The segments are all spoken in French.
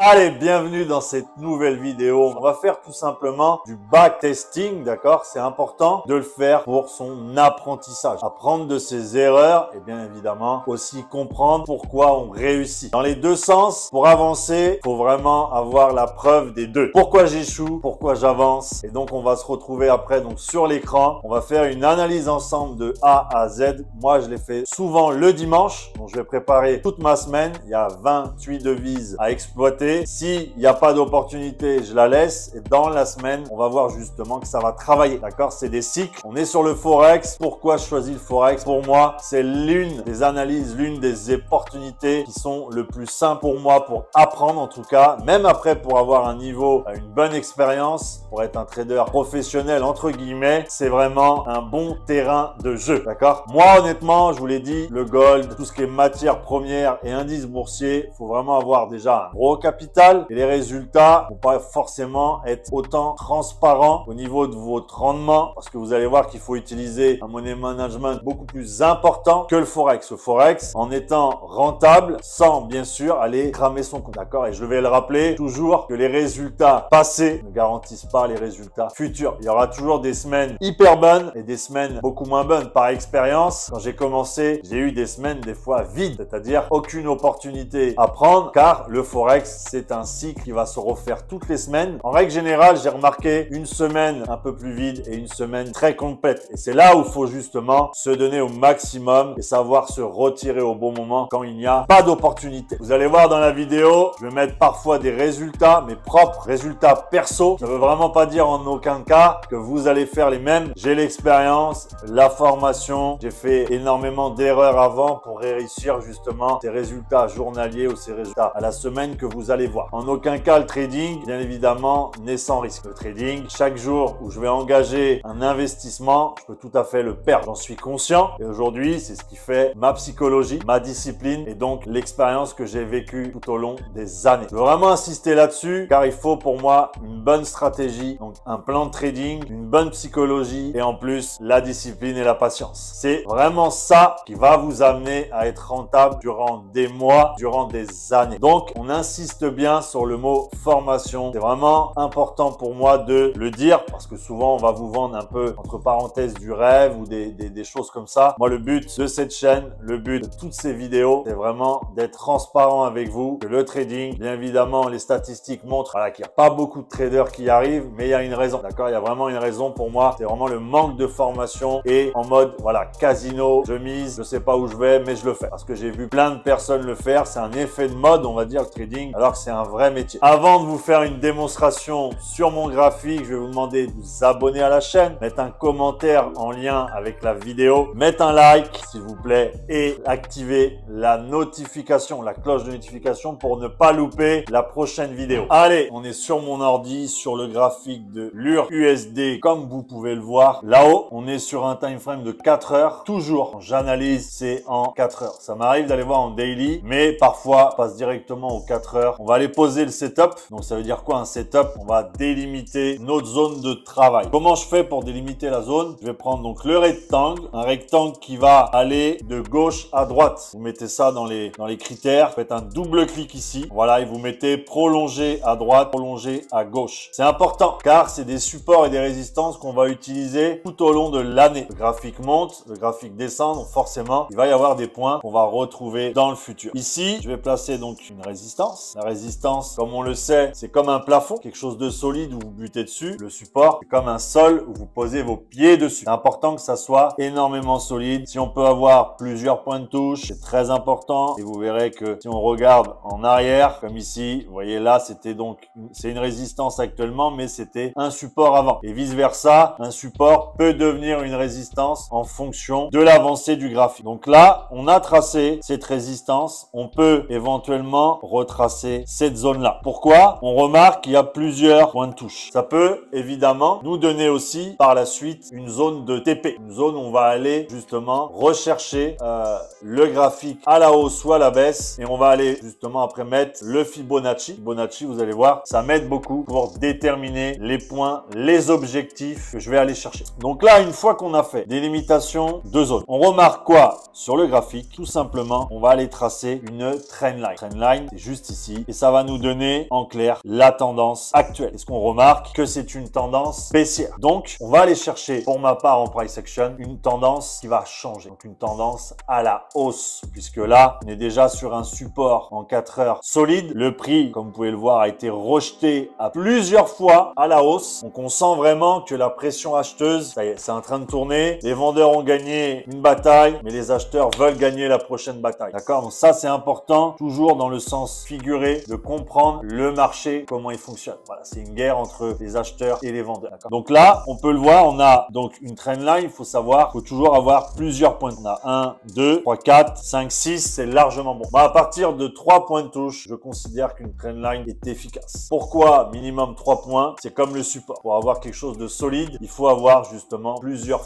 Allez, bienvenue dans cette nouvelle vidéo. On va faire tout simplement du backtesting, d'accord? C'est important de le faire pour son apprentissage. Apprendre de ses erreurs et bien évidemment aussi comprendre pourquoi on réussit. Dans les deux sens, pour avancer, il faut vraiment avoir la preuve des deux. Pourquoi j'échoue, pourquoi j'avance. Et donc, on va se retrouver après donc sur l'écran. On va faire une analyse ensemble de A à Z. Moi, je l'ai fait souvent le dimanche. Donc, je vais préparer toute ma semaine. Il y a 28 devises à exploiter. S'il n'y a pas d'opportunité, je la laisse. Et dans la semaine, on va voir justement que ça va travailler. D'accord? C'est des cycles. On est sur le Forex. Pourquoi je choisis le Forex? Pour moi, c'est l'une des analyses, l'une des opportunités qui sont le plus simples pour moi pour apprendre en tout cas. Même après pour avoir un niveau, une bonne expérience, pour être un trader professionnel entre guillemets, c'est vraiment un bon terrain de jeu. D'accord? Moi, honnêtement, je vous l'ai dit, le gold, tout ce qui est matières premières et indices boursiers, il faut vraiment avoir déjà un gros capital et les résultats ne vont pas forcément être autant transparents au niveau de votre rendement parce que vous allez voir qu'il faut utiliser un money management beaucoup plus important que le Forex. Le Forex, en étant rentable, sans bien sûr aller cramer son compte. D'accord? Et je vais le rappeler toujours que les résultats passés ne garantissent pas les résultats futurs. Il y aura toujours des semaines hyper bonnes et des semaines beaucoup moins bonnes. Par expérience, quand j'ai commencé, j'ai eu des semaines des fois vides, c'est-à-dire aucune opportunité à prendre car le Forex, c'est un cycle qui va se refaire toutes les semaines. En règle générale, j'ai remarqué une semaine un peu plus vide et une semaine très complète. Et c'est là où il faut justement se donner au maximum et savoir se retirer au bon moment quand il n'y a pas d'opportunité. Vous allez voir dans la vidéo, je vais mettre parfois des résultats, mes propres résultats perso. Ça ne veut vraiment pas dire en aucun cas que vous allez faire les mêmes. J'ai l'expérience, la formation, j'ai fait énormément d'erreurs avant pour réussir justement ces résultats journaliers ou ces résultats à la semaine que vous allez voir. En aucun cas, le trading, bien évidemment, n'est sans risque. Le trading, chaque jour où je vais engager un investissement, je peux tout à fait le perdre. J'en suis conscient. Et aujourd'hui, c'est ce qui fait ma psychologie, ma discipline et donc l'expérience que j'ai vécue tout au long des années. Je veux vraiment insister là-dessus car il faut pour moi une bonne stratégie, donc un plan de trading, une bonne psychologie et en plus la discipline et la patience. C'est vraiment ça qui va vous amener à être rentable durant des mois, durant des années. Donc, on insiste bien sur le mot formation. C'est vraiment important pour moi de le dire parce que souvent, on va vous vendre un peu, entre parenthèses, du rêve ou des choses comme ça. Moi, le but de cette chaîne, le but de toutes ces vidéos, c'est vraiment d'être transparent avec vous, que le trading, bien évidemment, les statistiques montrent voilà, qu'il n'y a pas beaucoup de traders qui y arrivent, mais il y a une raison. D'accord? Il y a vraiment une raison pour moi. C'est vraiment le manque de formation et en mode, voilà, casino, je mise, je sais pas où je vais, mais je le fais parce que j'ai vu plein de personnes le faire. C'est un effet de mode, on va dire, le trading, alors que c'est un vrai métier. Avant de vous faire une démonstration sur mon graphique, je vais vous demander de vous abonner à la chaîne, mettre un commentaire en lien avec la vidéo, mettre un like, s'il vous plaît, et activer la notification, la cloche de notification pour ne pas louper la prochaine vidéo. Allez, on est sur mon ordi, sur le graphique de l'UR USD, comme vous pouvez le voir. Là-haut, on est sur un time frame de 4 heures. Toujours, quand j'analyse, c'est en 4 heures. Ça m'arrive d'aller voir en daily, mais parfois, on passe directement aux 4 heures. On va aller poser le setup. Donc, ça veut dire quoi un setup? On va délimiter notre zone de travail. Comment je fais pour délimiter la zone? Je vais prendre donc le rectangle, un rectangle qui va aller de gauche à droite. Vous mettez ça dans les critères. Vous faites un double clic ici. Voilà, et vous mettez prolonger à droite, prolonger à gauche. C'est important car c'est des supports et des résistances qu'on va utiliser tout au long de l'année. Le graphique monte, le graphique descend, donc forcément, il va y avoir des points qu'on va retrouver dans le futur. Ici, je vais placer donc une résistance. La résistance, comme on le sait, c'est comme un plafond, quelque chose de solide où vous butez dessus. Le support, c'est comme un sol où vous posez vos pieds dessus. C'est important que ça soit énormément solide. Si on peut avoir plusieurs points de touche, c'est très important. Et vous verrez que si on regarde en arrière, comme ici, vous voyez là, c'était donc, c'est une résistance actuellement, mais c'était un support avant. Et vice versa, un support peut devenir une résistance en fonction de l'avancée du graphique. Donc là, on a tracé cette résistance. On peut éventuellement retracer cette zone-là. Pourquoi? On remarque qu'il y a plusieurs points de touche. Ça peut évidemment nous donner aussi par la suite une zone de TP, une zone où on va aller justement rechercher le graphique à la hausse ou à la baisse et on va aller justement après mettre le Fibonacci. Fibonacci, vous allez voir, ça m'aide beaucoup pour déterminer les points, les objectifs que je vais aller chercher. Donc là, une fois qu'on a fait des limitations de zone, on remarque quoi sur le graphique? Tout simplement, on va aller tracer une trendline. Trendline, c'est juste ici. et ça va nous donner en clair la tendance actuelle. Est-ce qu'on remarque que c'est une tendance baissière? Donc, on va aller chercher, pour ma part en price action, une tendance qui va changer. Donc, une tendance à la hausse, puisque là, on est déjà sur un support en 4 heures solide. Le prix, comme vous pouvez le voir, a été rejeté à plusieurs fois à la hausse. Donc, on sent vraiment que la pression acheteuse, ça y est, c'est en train de tourner. Les vendeurs ont gagné une bataille, mais les acheteurs veulent gagner la prochaine bataille. D'accord? Donc, ça, c'est important, toujours dans le sens figuré, de comprendre le marché, comment il fonctionne. Voilà, c'est une guerre entre les acheteurs et les vendeurs. Donc là, on peut le voir, on a donc une trendline. Il faut savoir, il faut toujours avoir plusieurs points. On a 1, 2, 3, 4, 5, 6, c'est largement bon. À partir de 3 points de touche, je considère qu'une trendline est efficace. Pourquoi minimum 3 points? C'est comme le support. Pour avoir quelque chose de solide, il faut avoir justement plusieurs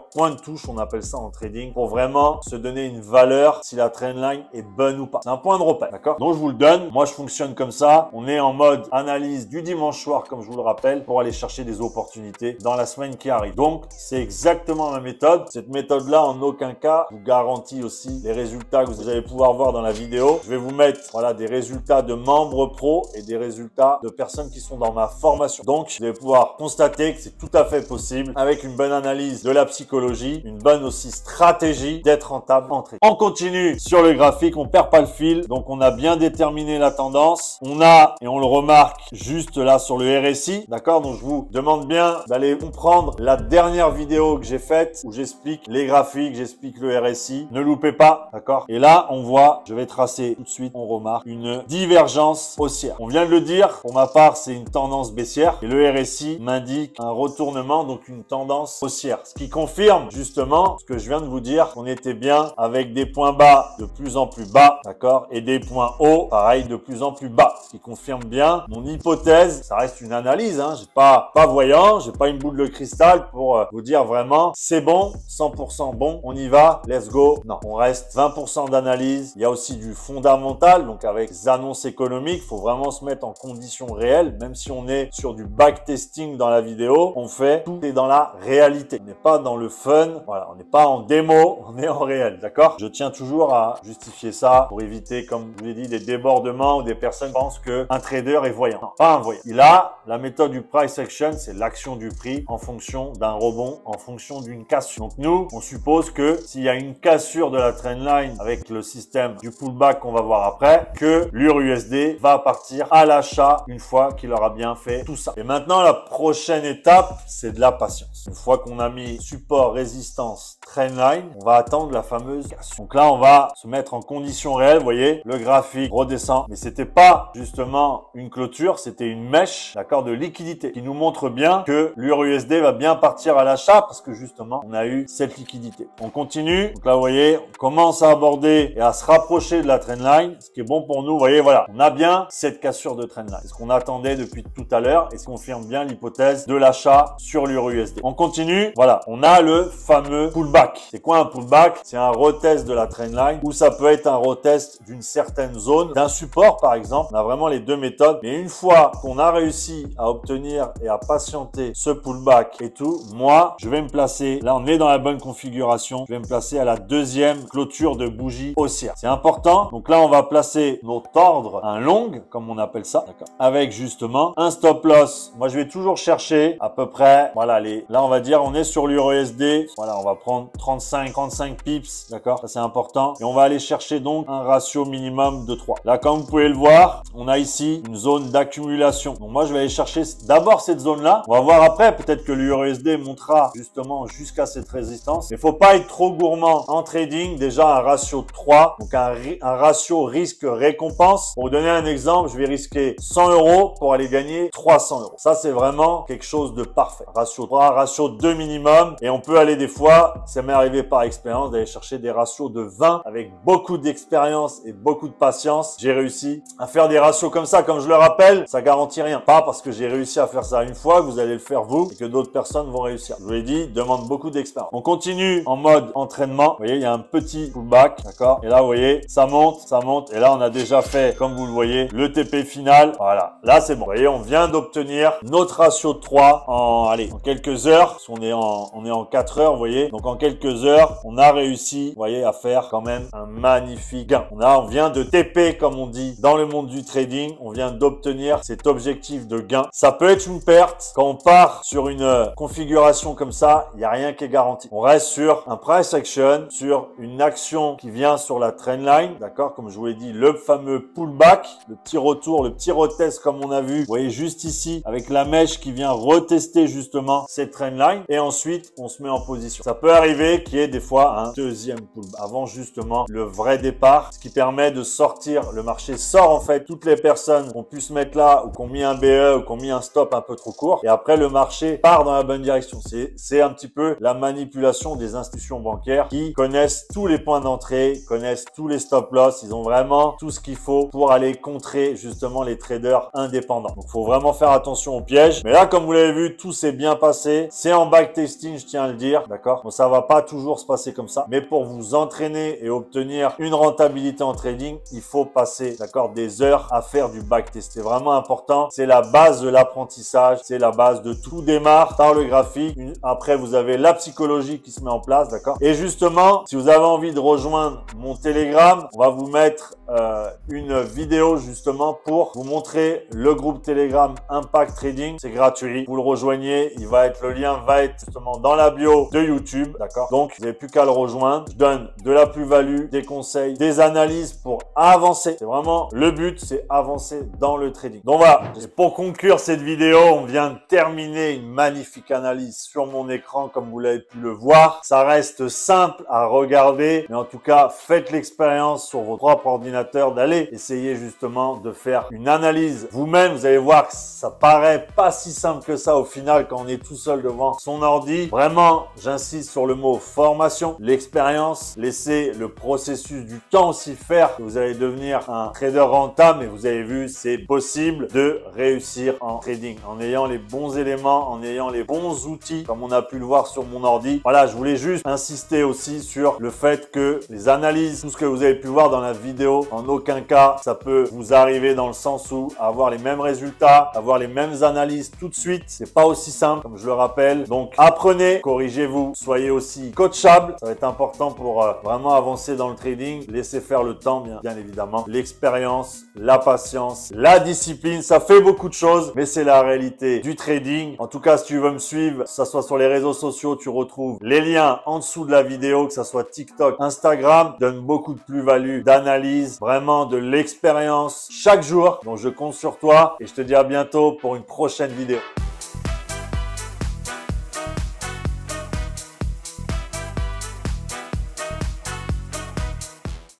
points de touche, on appelle ça en trading, pour vraiment se donner une valeur si la trendline est bonne ou pas. C'est un point de repère, d'accord? Donc je vous le donne. Moi, je fonctionne comme ça. On est en mode analyse du dimanche soir, comme je vous le rappelle, pour aller chercher des opportunités dans la semaine qui arrive. Donc, c'est exactement ma méthode. Cette méthode-là, en aucun cas, vous garantit aussi les résultats que vous allez pouvoir voir dans la vidéo. Je vais vous mettre, voilà, des résultats de membres pro et des résultats de personnes qui sont dans ma formation. Donc, vous allez pouvoir constater que c'est tout à fait possible avec une bonne analyse de la psychologie, une bonne aussi stratégie d'être rentable en trading. On continue sur le graphique, on perd pas le fil. Donc, on a bien déterminé la tendance. On a, et on le remarque juste là sur le RSI, d'accord? Donc, je vous demande bien d'aller comprendre la dernière vidéo que j'ai faite où j'explique les graphiques, j'explique le RSI. Ne loupez pas, d'accord? Et là, on voit, je vais tracer tout de suite, on remarque une divergence haussière. On vient de le dire, pour ma part, c'est une tendance baissière et le RSI m'indique un retournement, donc une tendance haussière. Ce qui confirme justement ce que je viens de vous dire, qu'on était bien avec des points bas de plus en plus bas, d'accord? Et des points hauts, pareil, de plus en plus bas. Ce qui confirme bien mon hypothèse. Ça reste une analyse, hein. J'ai pas voyant, j'ai pas une boule de cristal pour vous dire vraiment c'est bon, 100% bon, on y va, let's go. Non, on reste 20% d'analyse. Il y a aussi du fondamental, donc avec des annonces économiques, il faut vraiment se mettre en conditions réelles. Même si on est sur du backtesting dans la vidéo, on fait tout est dans la réalité. On n'est pas dans le fun, voilà, on n'est pas en démo, on est en réel, d'accord? Je tiens toujours à justifier ça pour éviter, comme je vous l'ai dit, des débordements ou des personnes pensent qu'un trader est voyant. Non, pas un voyant. Il a la méthode du price action, c'est l'action du prix en fonction d'un rebond, en fonction d'une cassure. Donc nous, on suppose que s'il y a une cassure de la trendline avec le système du pullback qu'on va voir après, que l'UR/USD va partir à l'achat une fois qu'il aura bien fait tout ça. Et maintenant, la prochaine étape, c'est de la patience. Une fois qu'on a mis support, résistance, trendline, on va attendre la fameuse cassure. Donc là, on va se mettre en condition réelle. Vous voyez, le graphique redescend, mais c'était pas justement une clôture, c'était une mèche, d'accord, de liquidité qui nous montre bien que l'UR/USD va bien partir à l'achat parce que justement, on a eu cette liquidité. On continue. Donc là, vous voyez, on commence à aborder et à se rapprocher de la trendline. Ce qui est bon pour nous, vous voyez, voilà, on a bien cette cassure de trendline. C'est ce qu'on attendait depuis tout à l'heure et ce confirme bien l'hypothèse de l'achat sur l'UR/USD. On continue. Voilà, on a le fameux pullback. C'est quoi un pullback? C'est un retest de la trendline ou ça peut être un retest d'une certaine zone, d'un support par exemple. On a vraiment les deux méthodes. Mais une fois qu'on a réussi à obtenir et à patienter ce pullback et tout, moi, je vais me placer. Là, on est dans la bonne configuration. Je vais me placer à la deuxième clôture de bougie haussière. C'est important. Donc là, on va placer notre ordre, un long, comme on appelle ça, d'accord, avec justement un stop loss. Moi, je vais toujours chercher à peu près, voilà, là, on va dire, on est sur l'UR/USD. Voilà, on va prendre 35 pips, d'accord? Ça, c'est important. Et on va aller chercher donc un ratio minimum de 3. Là, comme vous pouvez le voir, on a ici une zone d'accumulation. Donc moi, je vais aller chercher d'abord cette zone-là. On va voir après, peut-être que l'UR/USD montera justement jusqu'à cette résistance. Mais il faut pas être trop gourmand en trading. Déjà, un ratio de 3, donc un ratio risque-récompense. Pour vous donner un exemple, je vais risquer 100 € pour aller gagner 300 €. Ça, c'est vraiment quelque chose de parfait. Ratio 3, ratio 2 minimum. Et on peut aller des fois, ça m'est arrivé par expérience, d'aller chercher des ratios de 20 avec beaucoup d'expérience et beaucoup de patience. J'ai réussi à faire des ratios comme ça. Comme je le rappelle, ça garantit rien. Pas parce que j'ai réussi à faire ça une fois, que vous allez le faire vous et que d'autres personnes vont réussir. Je vous l'ai dit, demande beaucoup d'expérience. On continue en mode entraînement. Vous voyez, il y a un petit pullback, d'accord? Et là, vous voyez, ça monte, ça monte. Et là, on a déjà fait, comme vous le voyez, le TP final. Voilà, là, c'est bon. Vous voyez, on vient d'obtenir notre ratio de 3 en quelques heures. Parce qu'on est en 4 heures, vous voyez. Donc, en quelques heures, on a réussi, vous voyez, à faire quand même un magnifique gain. On vient de TP, comme on dit, dans le monde du trading. On vient d'obtenir cet objectif de gain. Ça peut être une perte. Quand on part sur une configuration comme ça, il n'y a rien qui est garanti. On reste sur un price action, sur une action qui vient sur la trendline, d'accord? Comme je vous l'ai dit, le fameux pullback, le petit retour, le petit retest comme on a vu. Vous voyez juste ici, avec la mèche qui vient retester justement cette trendline. Et ensuite, on se met en position. Ça peut arriver qu'il y ait des fois un deuxième pullback avant justement le vrai départ, ce qui permet de sortir. Le marché sort en fait toutes les personnes qui ont pu se mettre là ou qui ont mis un BE ou qui ont mis un stop un peu trop court. Et après, le marché part dans la bonne direction. C'est un petit peu la manipulation des institutions bancaires qui connaissent tous les points d'entrée, connaissent tous les stop loss. Ils ont vraiment tout ce qu'il faut pour aller contrer justement les traders indépendants. Donc, il faut vraiment faire attention aux pièges. Mais là, comme vous l'avez vu, tout s'est bien passé. C'est en backtesting, je tiens à le dire, d'accord? Bon, ça va pas toujours se passer comme ça. Mais pour vous entraîner et obtenir une rentabilité en trading, il faut passer, d'accord, des heures à faire du backtest. C'est vraiment important. C'est la base de l'apprentissage. C'est la base de tout. Démarre par le graphique. Après, vous avez la psychologie qui se met en place, d'accord? Et justement, si vous avez envie de rejoindre mon Telegram, on va vous mettre une vidéo justement pour vous montrer le groupe Telegram Impact Trading. C'est gratuit. Vous le rejoignez. Le lien va être justement dans la bio de YouTube, d'accord? Donc, vous n'avez plus qu'à le rejoindre. Je donne de la plus-value, des conseils, des analyses pour avancer. C'est vraiment le but, c'est avancer dans le trading. Donc voilà. Et pour conclure cette vidéo, on vient de terminer une magnifique analyse sur mon écran, comme vous l'avez pu le voir. Ça reste simple à regarder, mais en tout cas, faites l'expérience sur votre propre ordinateur d'aller essayer justement de faire une analyse vous-même. Vous allez voir que ça paraît pas si simple que ça au final quand on est tout seul devant son ordi. Vraiment, j'insiste sur le mot formation, l'expérience, laissez le processus du temps aussi faire que vous allez devenir un trader rentable. Et vous avez vu, c'est possible de réussir en trading en ayant les bons éléments, en ayant les bons outils, comme on a pu le voir sur mon ordi. Voilà, je voulais juste insister aussi sur le fait que les analyses, tout ce que vous avez pu voir dans la vidéo, en aucun cas, ça peut vous arriver dans le sens où avoir les mêmes résultats, avoir les mêmes analyses tout de suite, c'est pas aussi simple, comme je le rappelle. Donc, apprenez, corrigez-vous, soyez aussi coachable. Ça va être important pour vraiment avancer dans le trading. Laissez faire le temps, bien évidemment. L'expérience, la patience, la discipline, ça fait beaucoup de choses, mais c'est la réalité du trading. En tout cas, si tu veux me suivre, que ce soit sur les réseaux sociaux, tu retrouves les liens en dessous de la vidéo, que ce soit TikTok, Instagram, donne beaucoup de plus-value, d'analyse, vraiment de l'expérience chaque jour. Donc, je compte sur toi et je te dis à bientôt pour une prochaine vidéo.